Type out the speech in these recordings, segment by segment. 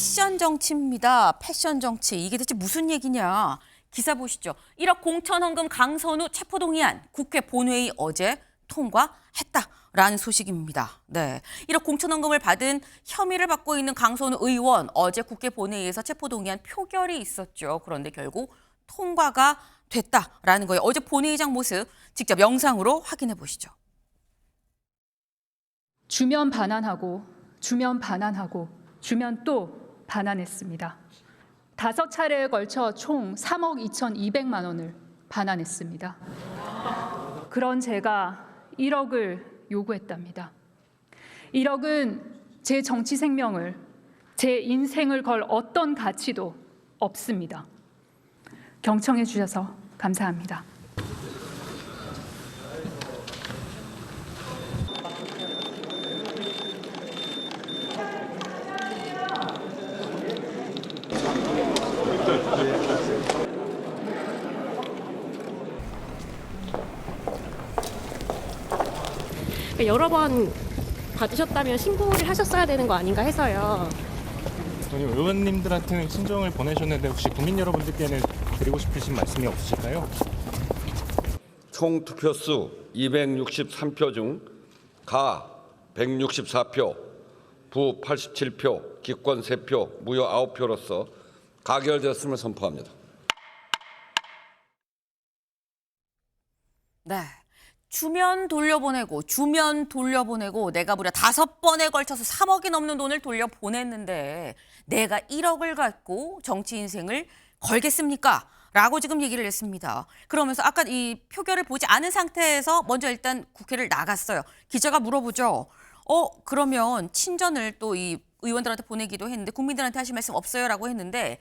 패션 정치입니다. 패션 정치. 이게 대체 무슨 얘기냐. 기사 보시죠. 1억 공천 헌금 강선우 체포동의안 국회 본회의 어제 통과했다라는 소식입니다. 네, 1억 공천 헌금을 받은 혐의를 받고 있는 강선우 의원 어제 국회 본회의에서 체포동의안 표결이 있었죠. 그런데 결국 통과가 됐다라는 거예요. 어제 본회의장 모습 직접 영상으로 확인해 보시죠. 주면 반환하고 주면 반환하고 주면 또 반환했습니다. 5차례에 걸쳐 총 3억 2,200만 원을 반환했습니다. 그런 제가 1억을 요구했답니다. 1억은 제 정치 생명을, 제 인생을 걸 어떤 가치도 없습니다. 경청해 주셔서 감사합니다. 여러 번 받으셨다면 신고를 하셨어야 되는 거 아닌가 해서요. 아니, 의원님들한테는 친정을 보내셨는데 혹시 국민 여러분들께는 드리고 싶으신 말씀이 없으실까요? 총 투표수 263표 중 가 164표, 부 87표, 기권 3표, 무효 9표로서 가결되었음을 선포합니다. 네. 주면 돌려보내고 내가 무려 5번에 걸쳐서 3억이 넘는 돈을 돌려보냈는데 내가 1억을 갖고 정치 인생을 걸겠습니까? 라고 지금 얘기를 했습니다. 그러면서 아까 이 표결을 보지 않은 상태에서 먼저 일단 국회를 나갔어요. 기자가 물어보죠. 그러면 친전을 또 이 의원들한테 보내기도 했는데 국민들한테 하실 말씀 없어요? 라고 했는데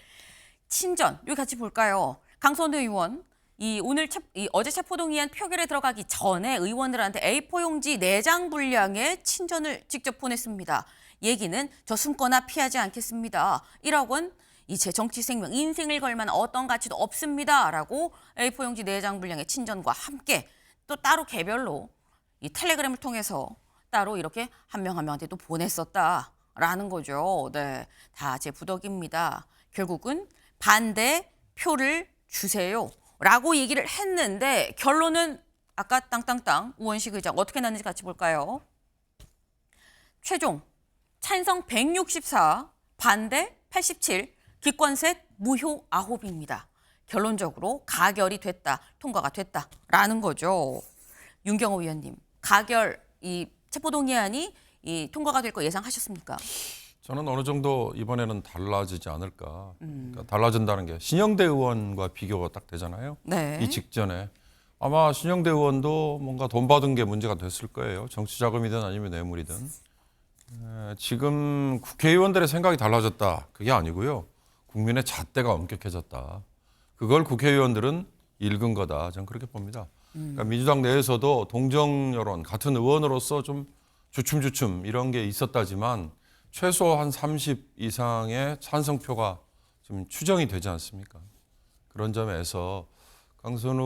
친전, 여기 같이 볼까요? 강선우 의원. 어제 체포동의안 표결에 들어가기 전에 의원들한테 A4 용지 4장 분량의 친전을 직접 보냈습니다. 얘기는 저 숨거나 피하지 않겠습니다. 1억 원, 제 정치 생명, 인생을 걸 만한 어떤 가치도 없습니다. 라고 A4 용지 4장 분량의 친전과 함께 또 따로 개별로 이 텔레그램을 통해서 따로 이렇게 한 명 한 명한테 또 보냈었다라는 거죠. 네, 다 제 부덕입니다. 결국은 반대 표를 주세요. 라고 얘기를 했는데 결론은 아까 땅땅땅 우원식 의장 어떻게 났는지 같이 볼까요? 최종 찬성 164, 반대 87, 기권 셋, 무효 9입니다. 결론적으로 가결이 됐다, 통과가 됐다라는 거죠. 윤경호 의원님, 가결 이 체포동의안이 통과가 될 거 예상하셨습니까? 저는 어느 정도 이번에는 달라지지 않을까. 그러니까 달라진다는 게 신영대 의원과 비교가 딱 되잖아요. 네. 이 직전에. 아마 신영대 의원도 뭔가 돈 받은 게 문제가 됐을 거예요. 정치 자금이든 아니면 뇌물이든. 지금 국회의원들의 생각이 달라졌다. 그게 아니고요. 국민의 잣대가 엄격해졌다. 그걸 국회의원들은 읽은 거다. 저는 그렇게 봅니다. 그러니까 민주당 내에서도 동정 여론, 같은 의원으로서 좀 주춤주춤 이런 게 있었다지만 최소 한 30 이상의 찬성표가 좀 추정이 되지 않습니까? 그런 점에서 강선우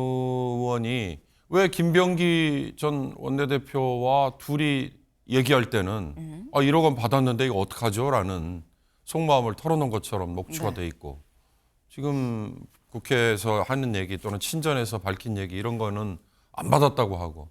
의원이 왜 김병기 전 원내대표와 둘이 얘기할 때는 1억 원 받았는데 이거 어떡하죠? 라는 속마음을 털어놓은 것처럼 녹취가 돼 있고 지금 국회에서 하는 얘기 또는 친전에서 밝힌 얘기 이런 거는 안 받았다고 하고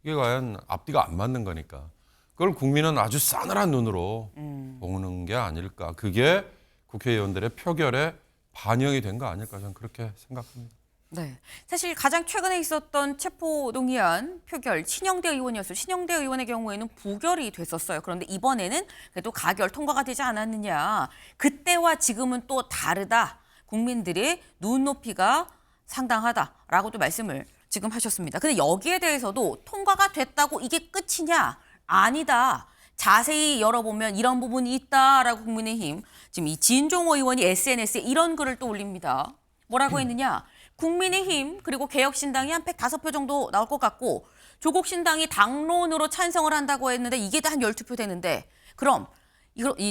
이게 과연 앞뒤가 안 맞는 거니까 그걸 국민은 아주 싸늘한 눈으로 보는 게 아닐까. 그게 국회의원들의 표결에 반영이 된 거 아닐까. 저는 그렇게 생각합니다. 네, 사실 가장 최근에 있었던 체포동의안 표결 신영대 의원이었어요. 신영대 의원의 경우에는 부결이 됐었어요. 그런데 이번에는 그래도 가결 통과가 되지 않았느냐. 그때와 지금은 또 다르다. 국민들의 눈높이가 상당하다라고 또 말씀을 지금 하셨습니다. 근데 여기에 대해서도 통과가 됐다고 이게 끝이냐? 아니다. 자세히 열어보면 이런 부분이 있다라고 국민의힘 지금 이 진종호 의원이 SNS에 이런 글을 또 올립니다. 뭐라고 했느냐? 국민의힘 그리고 개혁신당이 한 105표 정도 나올 것 같고 조국신당이 당론으로 찬성을 한다고 했는데 이게 한 12표 되는데 그럼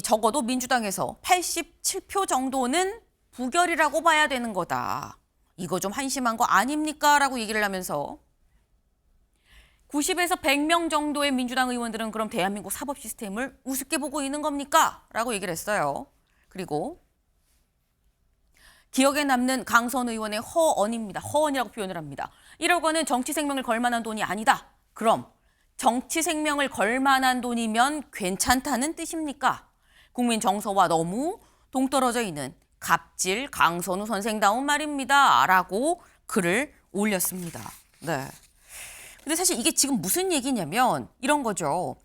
적어도 민주당에서 87표 정도는 부결이라고 봐야 되는 거다. 이거 좀 한심한 거 아닙니까? 라고 얘기를 하면서 90에서 100명 정도의 민주당 의원들은 그럼 대한민국 사법 시스템을 우습게 보고 있는 겁니까? 라고 얘기를 했어요. 그리고 기억에 남는 강선 의원의 허언입니다. 허언이라고 표현을 합니다. 1억 원은 정치 생명을 걸 만한 돈이 아니다. 그럼 정치 생명을 걸 만한 돈이면 괜찮다는 뜻입니까? 국민 정서와 너무 동떨어져 있는 갑질 강선우 선생다운 말입니다. 라고 글을 올렸습니다. 네. 근데 사실 이게 지금 무슨 얘기냐면 이런 거죠.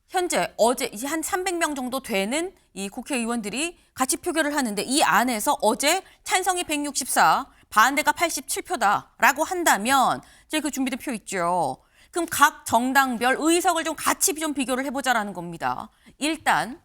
현재 어제 이제 한 300명 정도 되는 이 국회의원들이 같이 표결을 하는데 이 안에서 어제 찬성이 164, 반대가 87표다라고 한다면 이제 그 준비된 표 있죠. 그럼 각 정당별 의석을 좀 같이 좀 비교를 해보자라는 겁니다. 일단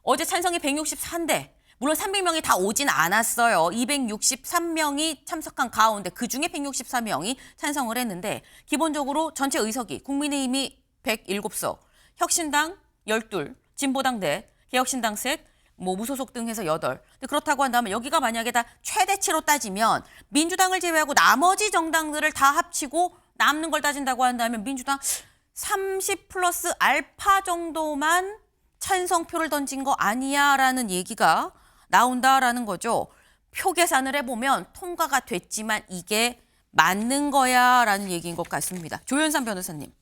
어제 찬성이 164인데 물론 300명이 다 오진 않았어요. 263명이 참석한 가운데 그중에 164명이 찬성을 했는데 기본적으로 전체 의석이 국민의힘이 107석, 혁신당 12, 진보당 4, 개혁신당 셋, 뭐 무소속 등 해서 8. 근데 그렇다고 한다면 여기가 만약에 다 최대치로 따지면 민주당을 제외하고 나머지 정당들을 다 합치고 남는 걸 따진다고 한다면 민주당 30 플러스 알파 정도만 찬성표를 던진 거 아니야라는 얘기가 나온다라는 거죠. 표 계산을 해보면 통과가 됐지만 이게 맞는 거야라는 얘기인 것 같습니다. 조현삼 변호사님.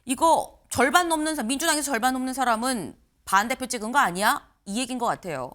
이거 절반 넘는 사람, 민주당에서 절반 넘는 사람은 반대표 찍은 거 아니야? 이 얘기인 것 같아요.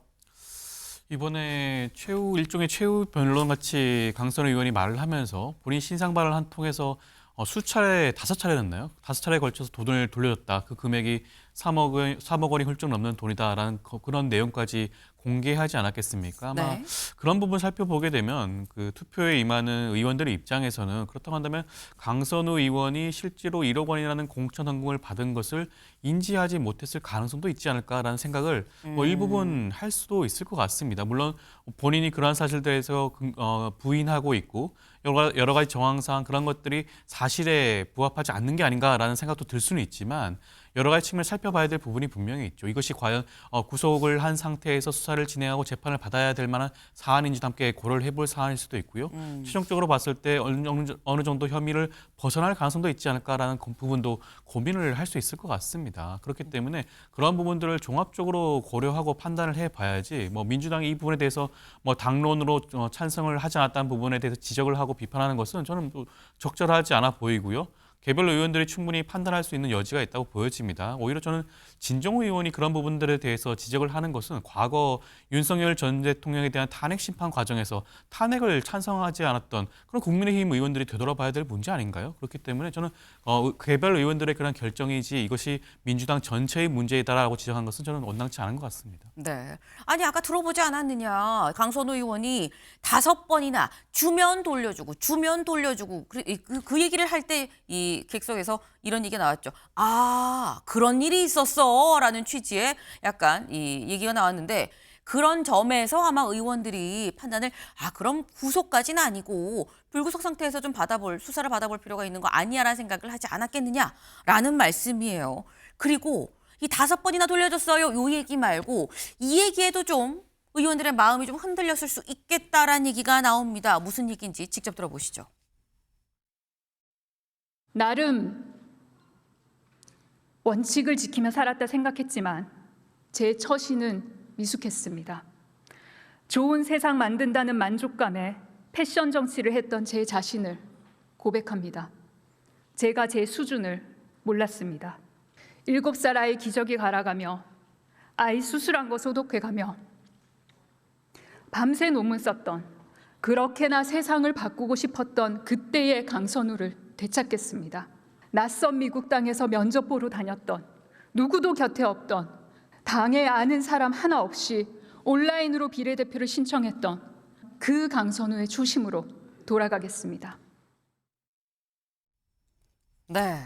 이번에 일종의 최후 변론 같이 강선 의원이 말을 하면서 본인 신상 발언을 통해서 수차례 5차례였나요? 5차례에 걸쳐서 돈을 돌려줬다. 그 금액이 3억 원이 훌쩍 넘는 돈이다라는 그런 내용까지 공개하지 않았겠습니까? 아마 네. 그런 부분 살펴보게 되면 그 투표에 임하는 의원들의 입장에서는 그렇다고 한다면 강선우 의원이 실제로 1억 원이라는 공천 헌금을 받은 것을 인지하지 못했을 가능성도 있지 않을까라는 생각을 뭐 일부분 할 수도 있을 것 같습니다. 물론 본인이 그러한 사실들에서 부인하고 있고 여러 가지 정황상 그런 것들이 사실에 부합하지 않는 게 아닌가라는 생각도 들 수는 있지만 여러 가지 측면을 살펴봐야 될 부분이 분명히 있죠. 이것이 과연 구속을 한 상태에서 수사를 진행하고 재판을 받아야 될 만한 사안인지도 함께 고려를 해볼 사안일 수도 있고요. 최종적으로 봤을 때 어느 정도 혐의를 벗어날 가능성도 있지 않을까라는 부분도 고민을 할 수 있을 것 같습니다. 그렇기 때문에 그런 부분들을 종합적으로 고려하고 판단을 해봐야지 뭐 민주당이 이 부분에 대해서 뭐 당론으로 찬성을 하지 않았다는 부분에 대해서 지적을 하고 비판하는 것은 저는 또 적절하지 않아 보이고요. 개별 의원들이 충분히 판단할 수 있는 여지가 있다고 보여집니다. 오히려 저는 진정호 의원이 그런 부분들에 대해서 지적을 하는 것은 과거 윤석열 전 대통령에 대한 탄핵 심판 과정에서 탄핵을 찬성하지 않았던 그런 국민의힘 의원들이 되돌아봐야 될 문제 아닌가요? 그렇기 때문에 저는 개별 의원들의 그런 결정이지 이것이 민주당 전체의 문제이다라고 지적한 것은 저는 원당치 않은 것 같습니다. 네. 아니 아까 들어보지 않았느냐. 강선우 의원이 5번이나 주면 돌려주고 그 얘기를 할 때 이 객석에서 이런 얘기가 나왔죠. 아, 그런 일이 있었어라는 취지의 약간 이 얘기가 나왔는데 그런 점에서 아마 의원들이 판단을 그럼 구속까지는 아니고 불구속 상태에서 좀 수사를 받아볼 필요가 있는 거 아니야라는 생각을 하지 않았겠느냐라는 말씀이에요. 그리고 이 5번이나 돌려줬어요. 요 얘기 말고 이 얘기에도 좀 의원들의 마음이 좀 흔들렸을 수 있겠다라는 얘기가 나옵니다. 무슨 얘기인지 직접 들어보시죠. 나름 원칙을 지키며 살았다 생각했지만 제 처신은 미숙했습니다. 좋은 세상 만든다는 만족감에 패션 정치를 했던 제 자신을 고백합니다. 제가 제 수준을 몰랐습니다. 7살 아이 기저귀 갈아가며 아이 수술한 거 소독해가며 밤새 논문 썼던 그렇게나 세상을 바꾸고 싶었던 그때의 강선우를 되찾겠습니다. 낯선 미국 땅에서 면접 보러 다녔던 누구도 곁에 없던 당에 아는 사람 하나 없이 온라인으로 비례대표를 신청했던 그 강선우의 초심으로 돌아가겠습니다. 네.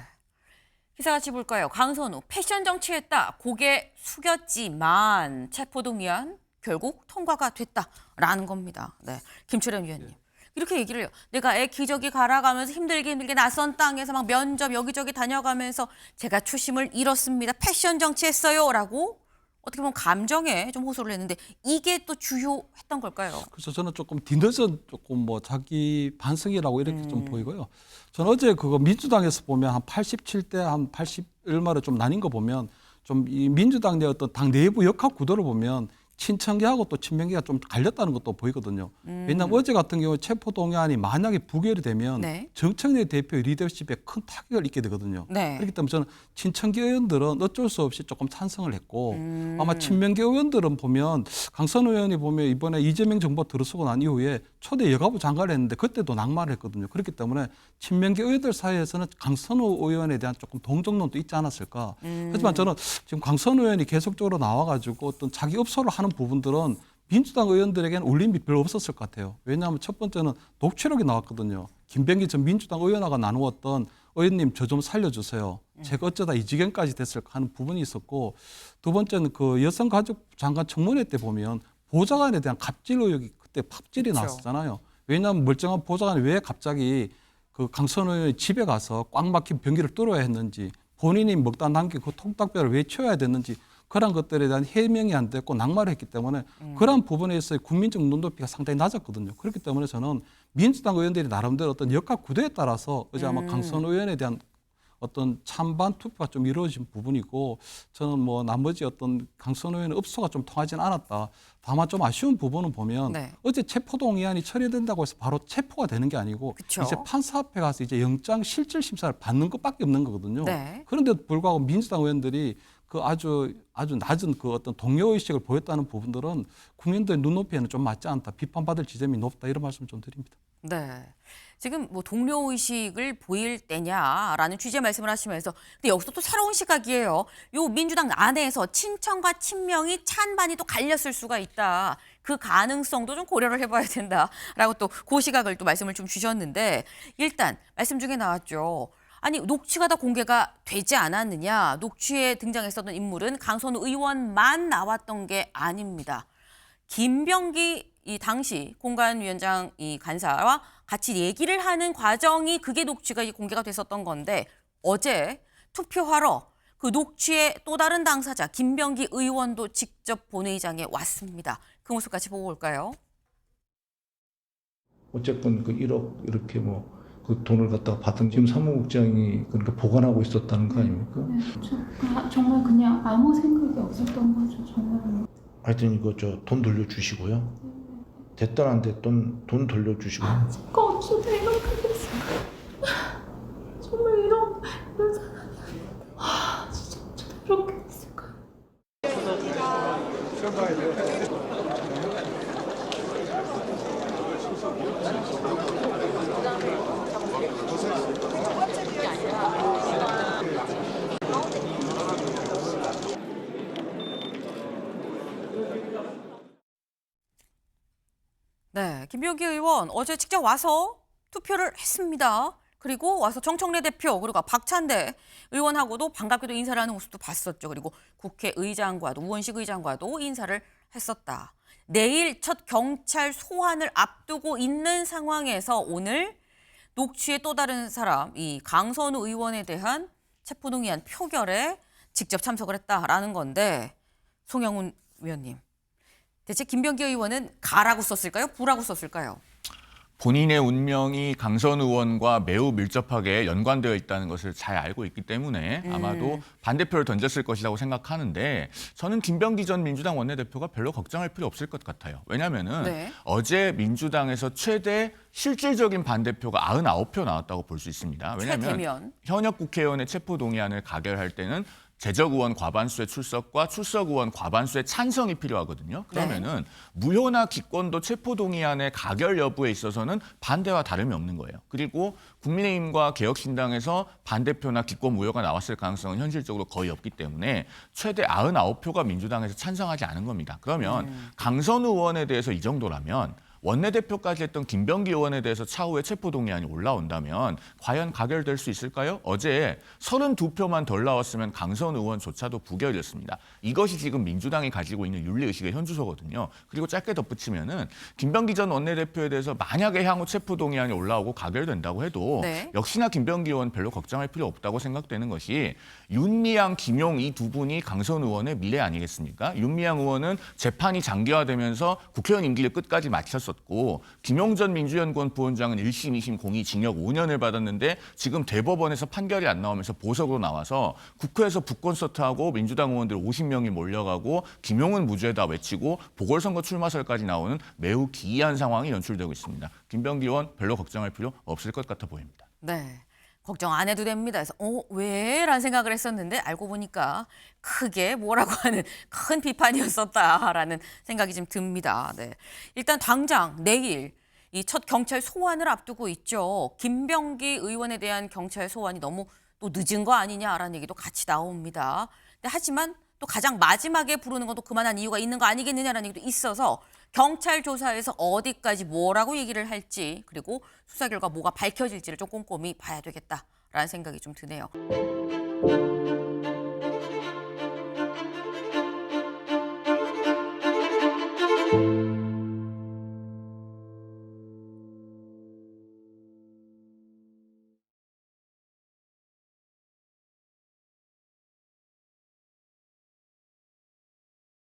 기사같이 볼까요? 강선우 패션 정치했다. 고개 숙였지만 체포동의안 결국 통과가 됐다라는 겁니다. 네. 김철현 위원님. 이렇게 얘기를 해요. 내가 애 기저귀 갈아가면서 힘들게 낯선 땅에서 막 면접 여기저기 다녀가면서 제가 초심을 잃었습니다. 패션 정치했어요. 라고 어떻게 보면 감정에 좀 호소를 했는데 이게 또 주요했던 걸까요? 그래서 저는 조금 뒤늦은 조금 뭐 자기 반성이라고 이렇게 좀 보이고요. 저는 어제 그거 민주당에서 보면 한 87대 한 80 얼마로 좀 나뉜 거 보면 좀 이 민주당 내 어떤 당 내부 역학 구도를 보면 친청계하고 또 친명계가 좀 갈렸다는 것도 보이거든요. 왜냐하면 어제 같은 경우 체포동의안이 만약에 부결이 되면 네. 정청래 대표 리더십에 큰 타격을 입게 되거든요. 네. 그렇기 때문에 저는 친청계 의원들은 어쩔 수 없이 조금 찬성을 했고 아마 친명계 의원들은 보면 강선 의원이 보면 이번에 이재명 정부 들어서고 난 이후에 초대 여가부 장관을 했는데 그때도 낙마를 했거든요. 그렇기 때문에 친명계 의원들 사이에서는 강선우 의원에 대한 조금 동정론도 있지 않았을까. 하지만 저는 지금 강선우 의원이 계속적으로 나와가지고 어떤 자기 업소를 하는 부분들은 민주당 의원들에게는 울림이 별로 없었을 것 같아요. 왜냐하면 첫 번째는 녹취록이 나왔거든요. 김병기 전 민주당 의원하고 나누었던 의원님 저 좀 살려주세요. 제가 어쩌다 이 지경까지 됐을까 하는 부분이 있었고 두 번째는 그 여성가족 장관 청문회 때 보면 보좌관에 대한 갑질 의혹이 그때 팝질이 그렇죠. 나왔잖아요. 왜냐하면 멀쩡한 보좌관이 왜 갑자기 그 강선우 의원이 집에 가서 꽉 막힌 변기를 뚫어야 했는지 본인이 먹다 남긴 그 통닭배를 왜 치워야 됐는지 그런 것들에 대한 해명이 안 됐고 낙마를 했기 때문에 그런 부분에 있어서 국민적 눈높이가 상당히 낮았거든요. 그렇기 때문에 저는 민주당 의원들이 나름대로 어떤 역학 구도에 따라서 어제 아마 강선우 의원에 대한 어떤 찬반 투표가 좀 이루어진 부분이고 저는 뭐 나머지 어떤 강선우 의원의 읍소가 좀 통하지는 않았다. 다만 좀 아쉬운 부분은 보면 네. 어제 체포동의안이 처리된다고 해서 바로 체포가 되는 게 아니고 그쵸. 이제 판사 앞에 가서 이제 영장 실질 심사를 받는 것밖에 없는 거거든요. 네. 그런데도 불구하고 민주당 의원들이 그 아주 낮은 그 어떤 동료 의식을 보였다는 부분들은 국민들의 눈높이에는 좀 맞지 않다. 비판받을 지점이 높다. 이런 말씀 좀 드립니다. 네. 지금 뭐 동료 의식을 보일 때냐라는 취지의 말씀을 하시면서 근데 여기서 또 새로운 시각이에요. 요 민주당 안에서 친청과 친명이 찬반이 또 갈렸을 수가 있다. 그 가능성도 좀 고려를 해봐야 된다라고 또 그 시각을 또 말씀을 좀 주셨는데 일단 말씀 중에 나왔죠. 아니 녹취가 다 공개가 되지 않았느냐. 녹취에 등장했었던 인물은 강선우 의원만 나왔던 게 아닙니다. 김병기 이 당시 공관위원장 이 간사와 같이 얘기를 하는 과정이 그게 녹취가 공개가 됐었던 건데 어제 투표하러 그 녹취의 또 다른 당사자 김병기 의원도 직접 본회의장에 왔습니다. 그 모습 같이 보고 올까요? 어쨌건 그 1억 이렇게 뭐 그 돈을 갖다가 받은 지금 사무국장이 그러니까 보관하고 있었다는 거 아닙니까? 네, 정말 그냥 아무 생각이 없었던 거죠. 정말. 하여튼 이거 저 돈 돌려주시고요. 됐든 안 됐든 돈 돌려주시고. 제가 없어도 이렇게 됐어요. 정말 이런 사람이 진짜 어쩌다 이렇게 됐을까. 네, 김병기 의원 어제 직접 와서 투표를 했습니다. 그리고 와서 정청래 대표 그리고 박찬대 의원하고도 반갑게도 인사를 하는 모습도 봤었죠. 그리고 국회의장과도 우원식 의장과도 인사를 했었다. 내일 첫 경찰 소환을 앞두고 있는 상황에서 오늘 녹취의 또 다른 사람 이 강선우 의원에 대한 체포동의안 표결에 직접 참석을 했다라는 건데 송영훈 위원님. 대체 김병기 의원은 가라고 썼을까요? 부라고 썼을까요? 본인의 운명이 강선우 의원과 매우 밀접하게 연관되어 있다는 것을 잘 알고 있기 때문에 아마도 반대표를 던졌을 것이라고 생각하는데 저는 김병기 전 민주당 원내대표가 별로 걱정할 필요 없을 것 같아요. 왜냐하면은 네. 어제 민주당에서 최대 실질적인 반대표가 99표 나왔다고 볼 수 있습니다. 왜냐하면 최대면. 현역 국회의원의 체포동의안을 가결할 때는 재적 의원 과반수의 출석과 출석 의원 과반수의 찬성이 필요하거든요. 그러면은 무효나 기권도 체포동의안의 가결 여부에 있어서는 반대와 다름이 없는 거예요. 그리고 국민의힘과 개혁신당에서 반대표나 기권 무효가 나왔을 가능성은 현실적으로 거의 없기 때문에 최대 99표가 민주당에서 찬성하지 않은 겁니다. 그러면 강선우 의원에 대해서 이 정도라면 원내대표까지 했던 김병기 의원에 대해서 차후에 체포동의안이 올라온다면 과연 가결될 수 있을까요? 어제 32표만 덜 나왔으면 강선 의원조차도 부결이었습니다. 이것이 지금 민주당이 가지고 있는 윤리의식의 현주소거든요. 그리고 짧게 덧붙이면은 김병기 전 원내대표에 대해서 만약에 향후 체포동의안이 올라오고 가결된다고 해도 역시나 김병기 의원 별로 걱정할 필요 없다고 생각되는 것이 윤미향, 김용 이 두 분이 강선 의원의 미래 아니겠습니까? 윤미향 의원은 재판이 장기화되면서 국회의원 임기를 끝까지 마쳤었 있었고 김용전 민주연구원 부원장은 1심, 2심 공이 징역 5년을 받았는데 지금 대법원에서 판결이 안 나오면서 보석으로 나와서 국회에서 북콘서트하고 민주당 의원들 50명이 몰려가고 김용은 무죄다 외치고 보궐선거 출마설까지 나오는 매우 기이한 상황이 연출되고 있습니다. 김병기 의원 별로 걱정할 필요 없을 것 같아 보입니다. 네. 걱정 안 해도 됩니다. 그래서 왜? 라는 생각을 했었는데 알고 보니까 크게 뭐라고 하는 큰 비판이었었다라는 생각이 좀 듭니다. 네. 일단 당장 내일 이 첫 경찰 소환을 앞두고 있죠. 김병기 의원에 대한 경찰 소환이 너무 또 늦은 거 아니냐라는 얘기도 같이 나옵니다. 근데 하지만 또 가장 마지막에 부르는 것도 그만한 이유가 있는 거 아니겠느냐라는 얘기도 있어서 경찰 조사에서 어디까지 뭐라고 얘기를 할지 그리고 수사 결과 뭐가 밝혀질지를 좀 꼼꼼히 봐야 되겠다라는 생각이 좀 드네요.